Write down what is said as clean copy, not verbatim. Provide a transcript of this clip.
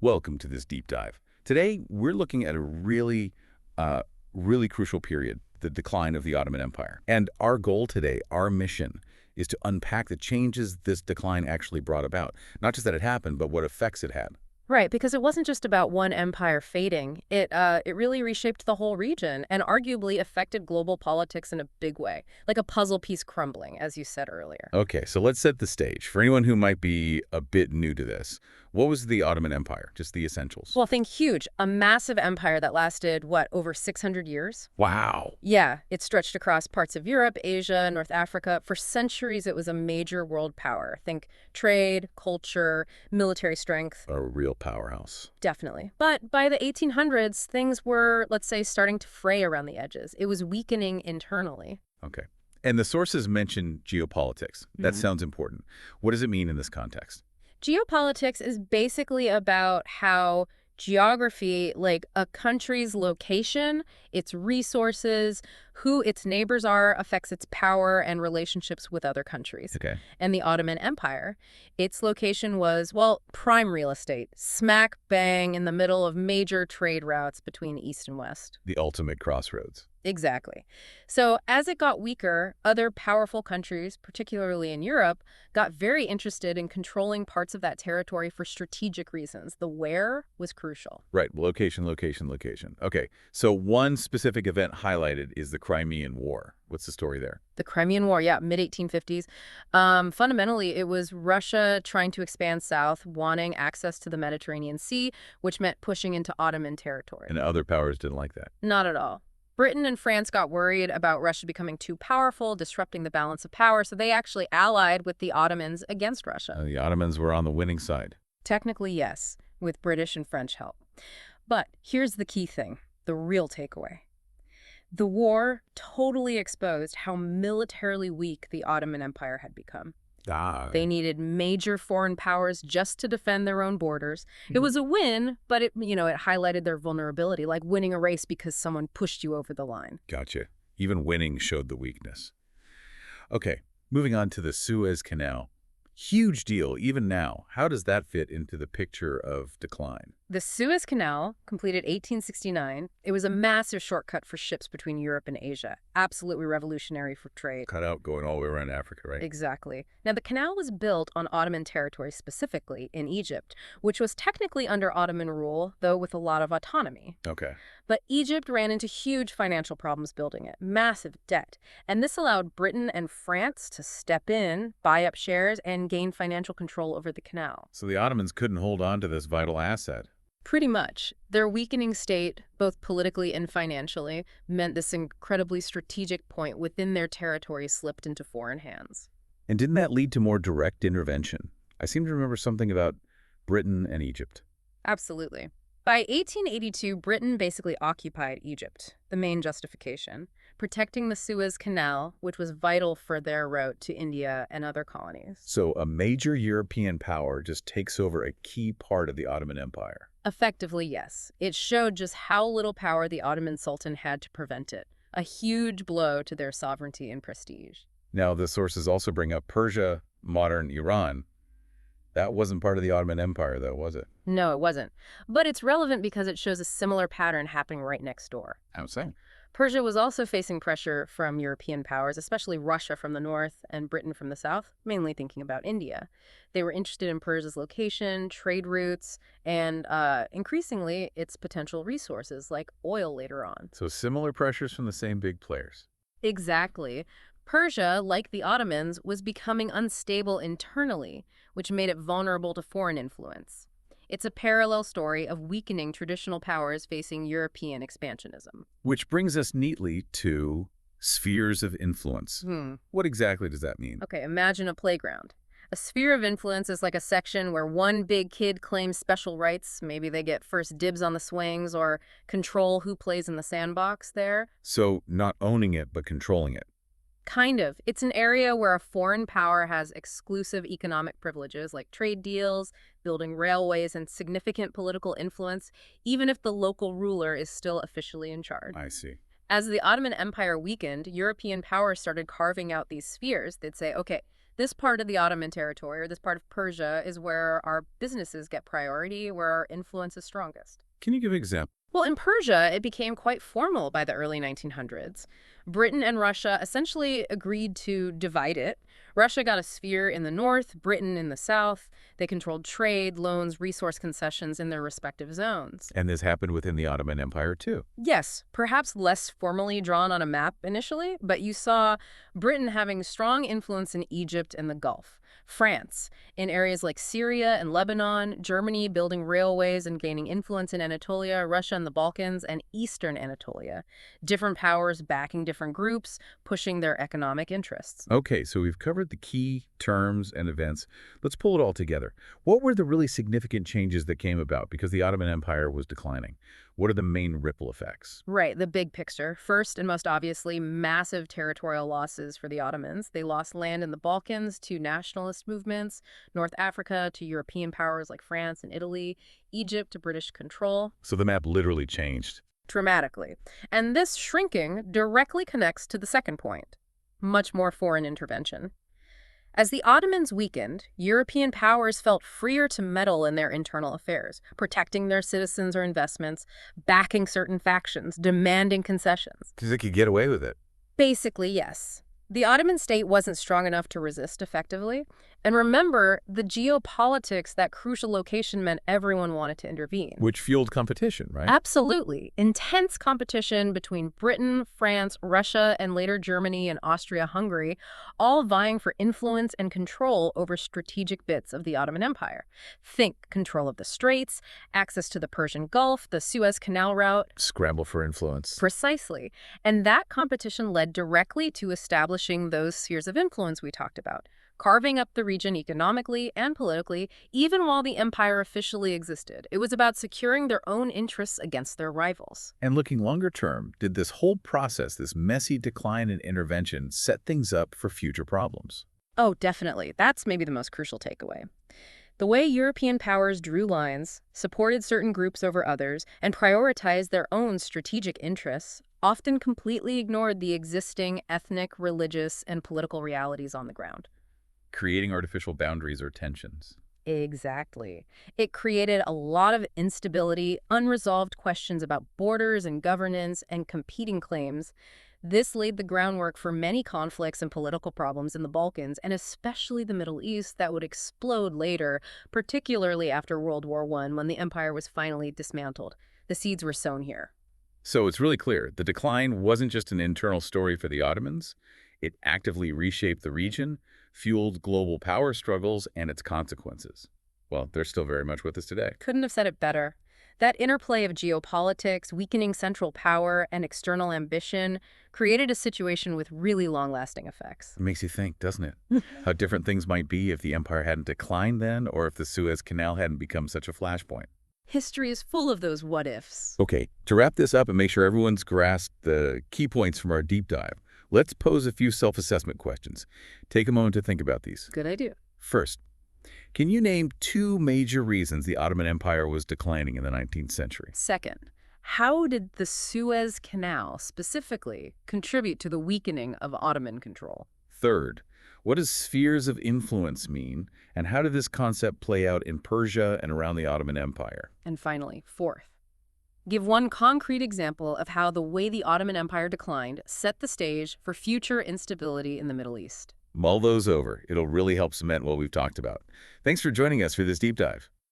Welcome to this deep dive. Today, we're looking at a really crucial period, the decline of the Ottoman Empire. And our goal today, our mission, is to unpack the changes this decline actually brought about. Not just that it happened, but what effects it had. Right, because it wasn't just about one empire fading. It really reshaped the whole region and arguably affected global politics in a big way, like a puzzle piece crumbling, as you said earlier. Okay, so let's set the stage. For anyone who might be a bit new to this, what was the Ottoman Empire? Just the essentials. Well, think huge. A massive empire that lasted, what, over 600 years? Wow. Yeah, it stretched across parts of Europe, Asia, North Africa. For centuries, it was a major world power. Think trade, culture, military strength. A real powerhouse. Definitely. But by the 1800s, things were, let's say, starting to fray around the edges. It was weakening internally. Okay. And the sources mention geopolitics. That Mhm. sounds important. What does it mean in this context? Geopolitics is basically about how geography, like a country's location, its resources, who its neighbors are, affects its power and relationships with other countries. Okay. And the Ottoman Empire, its location was, well, prime real estate, smack bang in the middle of major trade routes between East and West. The ultimate crossroads. Exactly. So as it got weaker, other powerful countries, particularly in Europe, got very interested in controlling parts of that territory for strategic reasons. The where was crucial. Right. Location, location, location. Okay. So one specific event highlighted is the Crimean War. What's the story there? The Crimean War, yeah, mid-1850s. Fundamentally, it was Russia trying to expand south, wanting access to the Mediterranean Sea, which meant pushing into Ottoman territory. And other powers didn't like that. Not at all. Britain and France got worried about Russia becoming too powerful, disrupting the balance of power, so they actually allied with the Ottomans against Russia. The Ottomans were on the winning side. Technically, yes, with British and French help. But here's the key thing, the real takeaway. The war totally exposed how militarily weak the Ottoman Empire had become. Ah. They needed major foreign powers just to defend their own borders. It was a win, but it highlighted their vulnerability, like winning a race because someone pushed you over the line. Gotcha. Even winning showed the weakness. Okay. Moving on to the Suez Canal. Huge deal, even now. How does that fit into the picture of decline? The Suez Canal, completed 1869, it was a massive shortcut for ships between Europe and Asia. Absolutely revolutionary for trade. Cut out going all the way around Africa, right? Exactly. Now, the canal was built on Ottoman territory, specifically in Egypt, which was technically under Ottoman rule, though with a lot of autonomy. Okay. But Egypt ran into huge financial problems building it, massive debt. And this allowed Britain and France to step in, buy up shares, and gain financial control over the canal. So the Ottomans couldn't hold on to this vital asset. Pretty much. Their weakening state, both politically and financially, meant this incredibly strategic point within their territory slipped into foreign hands. And didn't that lead to more direct intervention? I seem to remember something about Britain and Egypt. Absolutely. By 1882, Britain basically occupied Egypt, the main justification, protecting the Suez Canal, which was vital for their route to India and other colonies. So a major European power just takes over a key part of the Ottoman Empire. Effectively, yes. It showed just how little power the Ottoman Sultan had to prevent it, a huge blow to their sovereignty and prestige. Now, the sources also bring up Persia, modern Iran. That wasn't part of the Ottoman Empire, though, was it? No, it wasn't. But it's relevant because it shows a similar pattern happening right next door. I would say. Persia was also facing pressure from European powers, especially Russia from the north and Britain from the south, mainly thinking about India. They were interested in Persia's location, trade routes, and increasingly its potential resources, like oil later on. So similar pressures from the same big players. Exactly. Persia, like the Ottomans, was becoming unstable internally, which made it vulnerable to foreign influence. It's a parallel story of weakening traditional powers facing European expansionism. Which brings us neatly to spheres of influence. What exactly does that mean? Okay, imagine a playground. A sphere of influence is like a section where one big kid claims special rights. Maybe they get first dibs on the swings or control who plays in the sandbox there. So not owning it, but controlling it. Kind of. It's an area where a foreign power has exclusive economic privileges like trade deals, building railways, and significant political influence, even if the local ruler is still officially in charge. I see. As the Ottoman Empire weakened, European powers started carving out these spheres. They'd say, okay, This part of the Ottoman territory, or this part of Persia, is where our businesses get priority, where our influence is strongest. Can you give an example? Well, in Persia, it became quite formal by the early 1900s. Britain and Russia essentially agreed to divide it. Russia got a sphere in the north, Britain in the south. They controlled trade, loans, resource concessions in their respective zones. And this happened within the Ottoman Empire, too. Yes, perhaps less formally drawn on a map initially, but you saw Britain having strong influence in Egypt and the Gulf. France, in areas like Syria and Lebanon, Germany building railways and gaining influence in Anatolia, Russia and the Balkans, and Eastern Anatolia. Different powers backing different groups, pushing their economic interests. Okay, so we've covered the key terms and events. Let's pull it all together. What were the really significant changes that came about because the Ottoman Empire was declining? What are the main ripple effects? Right, the big picture. First and most obviously, massive territorial losses for the Ottomans. They lost land in the Balkans to nationalist movements, North Africa to European powers like France and Italy, Egypt to British control. So the map literally changed. Dramatically. And this shrinking directly connects to the second point, much more foreign intervention. As the Ottomans weakened, European powers felt freer to meddle in their internal affairs, protecting their citizens or investments, backing certain factions, demanding concessions. Because they could get away with it. Basically, yes. The Ottoman state wasn't strong enough to resist effectively. And remember, the geopolitics, that crucial location meant everyone wanted to intervene. Which fueled competition, right? Absolutely. Intense competition between Britain, France, Russia, and later Germany and Austria-Hungary, all vying for influence and control over strategic bits of the Ottoman Empire. Think control of the Straits, access to the Persian Gulf, the Suez Canal route. Scramble for influence. Precisely. And that competition led directly to establishing those spheres of influence we talked about, carving up the region economically and politically, even while the empire officially existed. It was about securing their own interests against their rivals. And looking longer term, did this whole process, this messy decline and intervention, set things up for future problems? Oh, definitely. That's maybe the most crucial takeaway. The way European powers drew lines, supported certain groups over others, and prioritized their own strategic interests often completely ignored the existing ethnic, religious, and political realities on the ground. Creating artificial boundaries or tensions. Exactly. It created a lot of instability, unresolved questions about borders and governance, and competing claims. This laid the groundwork for many conflicts and political problems in the Balkans, and especially the Middle East, that would explode later, particularly after World War I, when the empire was finally dismantled. The seeds were sown here. So it's really clear, the decline wasn't just an internal story for the Ottomans. It actively reshaped the region, fueled global power struggles and its consequences. Well, they're still very much with us today. Couldn't have said it better. That interplay of geopolitics, weakening central power, and external ambition created a situation with really long-lasting effects. It makes you think, doesn't it? How different things might be if the empire hadn't declined then, or if the Suez Canal hadn't become such a flashpoint. History is full of those what-ifs. Okay, to wrap this up and make sure everyone's grasped the key points from our deep dive, let's pose a few self-assessment questions. Take a moment to think about these. Good idea. First, can you name two major reasons the Ottoman Empire was declining in the 19th century? Second, how did the Suez Canal specifically contribute to the weakening of Ottoman control? Third, what does spheres of influence mean, and how did this concept play out in Persia and around the Ottoman Empire? And finally, fourth, give one concrete example of how the way the Ottoman Empire declined set the stage for future instability in the Middle East. Mull those over. It'll really help cement what we've talked about. Thanks for joining us for this deep dive.